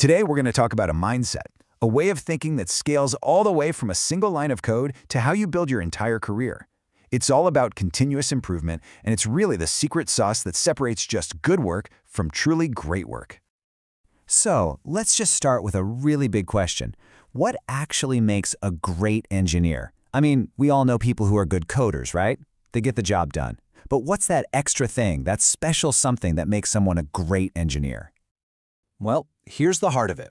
Today, we're going to talk about a mindset, a way of thinking that scales all the way from a single line of code to how you build your entire career. It's all about continuous improvement, and it's really the secret sauce that separates just good work from truly great work. So, let's just start with a really big question. What actually makes a great engineer? I mean, we all know people who are good coders, right? They get the job done. But what's that extra thing, that special something that makes someone a great engineer? Well, here's the heart of it.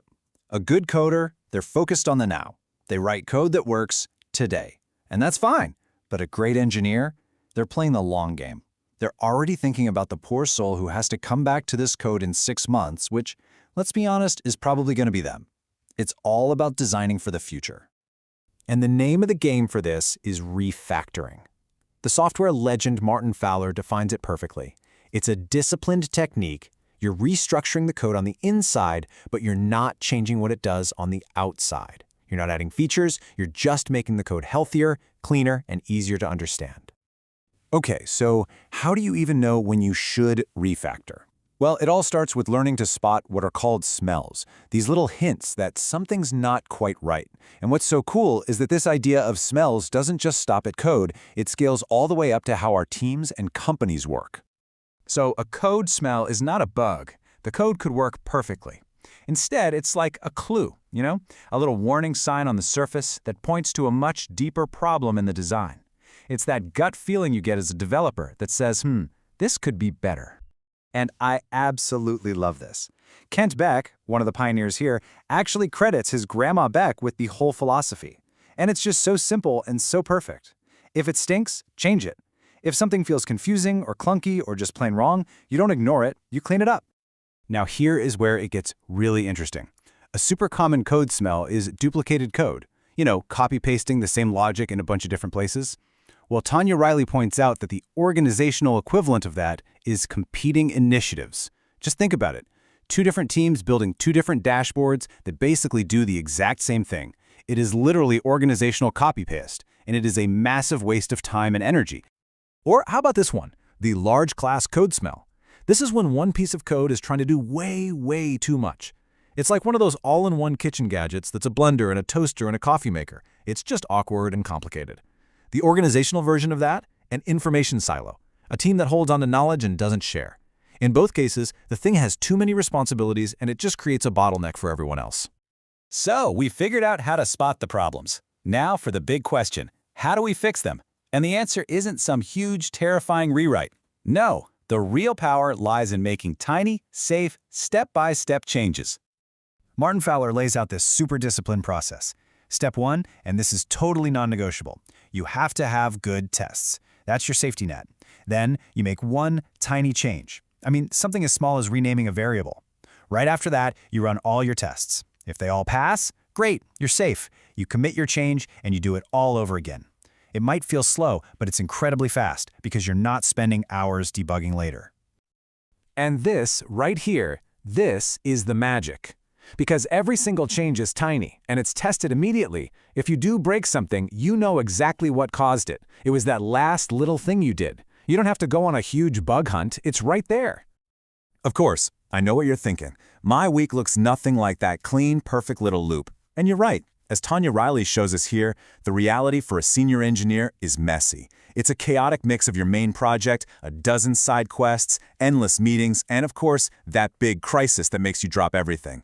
A good coder, they're focused on the now. They write code that works today. And that's fine. But a great engineer, they're playing the long game. They're already thinking about the poor soul who has to come back to this code in 6 months, which, let's be honest, is probably going to be them. It's all about designing for the future. And the name of the game for this is refactoring. The software legend Martin Fowler defines it perfectly. It's a disciplined technique. You're restructuring the code on the inside, but you're not changing what it does on the outside. You're not adding features, you're just making the code healthier, cleaner, and easier to understand. Okay, so how do you even know when you should refactor? Well, it all starts with learning to spot what are called smells, these little hints that something's not quite right. And what's so cool is that this idea of smells doesn't just stop at code, it scales all the way up to how our teams and companies work. So a code smell is not a bug. The code could work perfectly. Instead, it's like a clue, a little warning sign on the surface that points to a much deeper problem in the design. It's that gut feeling you get as a developer that says, this could be better. And I absolutely love this. Kent Beck, one of the pioneers here, actually credits his Grandma Beck with the whole philosophy. And it's just so simple and so perfect. If it stinks, change it. If something feels confusing or clunky or just plain wrong, you don't ignore it, you clean it up. Now here is where it gets really interesting. A super common code smell is duplicated code. Copy-pasting the same logic in a bunch of different places. Well, Tanya Riley points out that the organizational equivalent of that is competing initiatives. Just think about it. 2 different teams building 2 different dashboards that basically do the exact same thing. It is literally organizational copy-paste, and it is a massive waste of time and energy. Or how about this one, the large class code smell? This is when one piece of code is trying to do way too much. It's like one of those all-in-one kitchen gadgets that's a blender and a toaster and a coffee maker. It's just awkward and complicated. The organizational version of that, an information silo, a team that holds on to knowledge and doesn't share. In both cases, the thing has too many responsibilities and it just creates a bottleneck for everyone else. So, we figured out how to spot the problems. Now for the big question, how do we fix them? And the answer isn't some huge, terrifying rewrite. No, the real power lies in making tiny, safe, step-by-step changes. Martin Fowler lays out this super disciplined process. Step 1, and this is totally non-negotiable, you have to have good tests. That's your safety net. Then you make one tiny change. Something as small as renaming a variable. Right after that, you run all your tests. If they all pass, great, you're safe. You commit your change and you do it all over again. It might feel slow, but it's incredibly fast because you're not spending hours debugging later. And this, right here, this is the magic. Because every single change is tiny, and it's tested immediately. If you do break something, you know exactly what caused it. It was that last little thing you did. You don't have to go on a huge bug hunt, it's right there. Of course, I know what you're thinking. My week looks nothing like that clean, perfect little loop. And you're right. As Tanya Riley shows us here, the reality for a senior engineer is messy. It's a chaotic mix of your main project, a dozen side quests, endless meetings, and of course, that big crisis that makes you drop everything.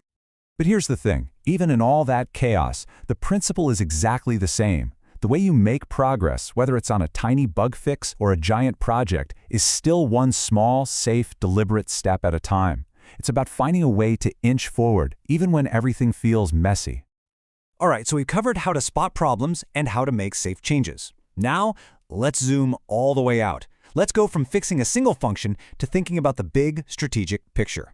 But here's the thing, even in all that chaos, the principle is exactly the same. The way you make progress, whether it's on a tiny bug fix or a giant project, is still one small, safe, deliberate step at a time. It's about finding a way to inch forward, even when everything feels messy. All right, so we've covered how to spot problems and how to make safe changes. Now, let's zoom all the way out. Let's go from fixing a single function to thinking about the big strategic picture.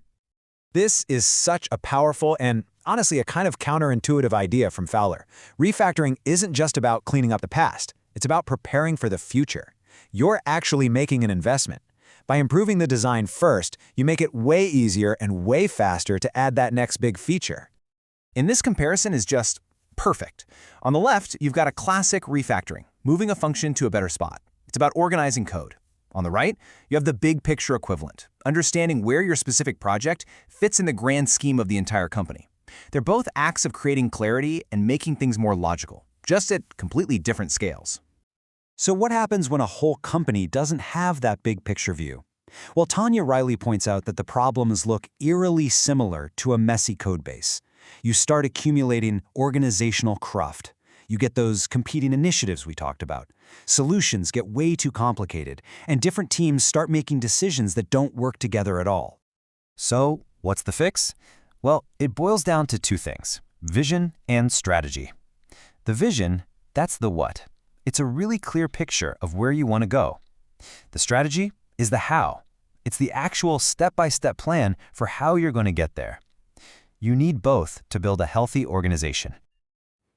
This is such a powerful and, honestly, a kind of counterintuitive idea from Fowler. Refactoring isn't just about cleaning up the past. It's about preparing for the future. You're actually making an investment. By improving the design first, you make it way easier and way faster to add that next big feature. And this comparison is just perfect. On the left, you've got a classic refactoring, moving a function to a better spot. It's about organizing code. On the right, you have the big picture equivalent, understanding where your specific project fits in the grand scheme of the entire company. They're both acts of creating clarity and making things more logical, just at completely different scales. So what happens when a whole company doesn't have that big picture view? Well, Tanya Riley points out that the problems look eerily similar to a messy code base. You start accumulating organizational cruft. You get those competing initiatives we talked about. Solutions get way too complicated, and different teams start making decisions that don't work together at all. So, what's the fix? Well, it boils down to two things: vision and strategy. The vision, that's the what. It's a really clear picture of where you want to go. The strategy is the how. It's the actual step-by-step plan for how you're going to get there. You need both to build a healthy organization.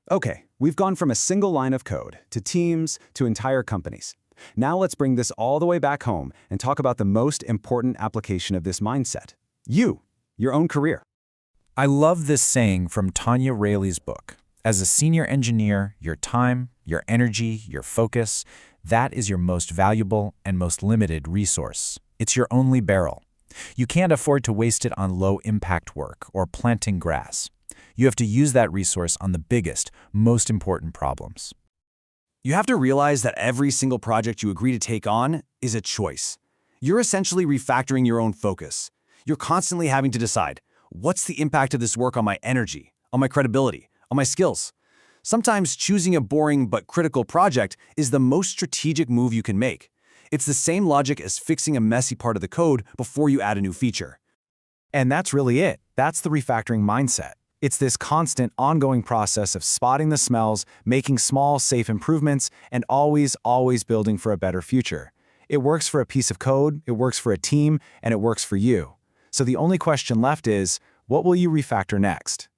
Okay, we've gone from a single line of code to teams to entire companies. Now let's bring this all the way back home and talk about the most important application of this mindset: your own career. I love this saying from Tanya Riley's book. As a senior engineer, your time, your energy, your focus, that is your most valuable and most limited resource. It's your only barrel. You can't afford to waste it on low-impact work or planting grass. You have to use that resource on the biggest, most important problems. You have to realize that every single project you agree to take on is a choice. You're essentially refactoring your own focus. You're constantly having to decide, what's the impact of this work on my energy, on my credibility, on my skills? Sometimes choosing a boring but critical project is the most strategic move you can make. It's the same logic as fixing a messy part of the code before you add a new feature. And that's really it. That's the refactoring mindset. It's this constant, ongoing process of spotting the smells, making small, safe improvements, and always building for a better future. It works for a piece of code, it works for a team, and it works for you. So the only question left is, what will you refactor next?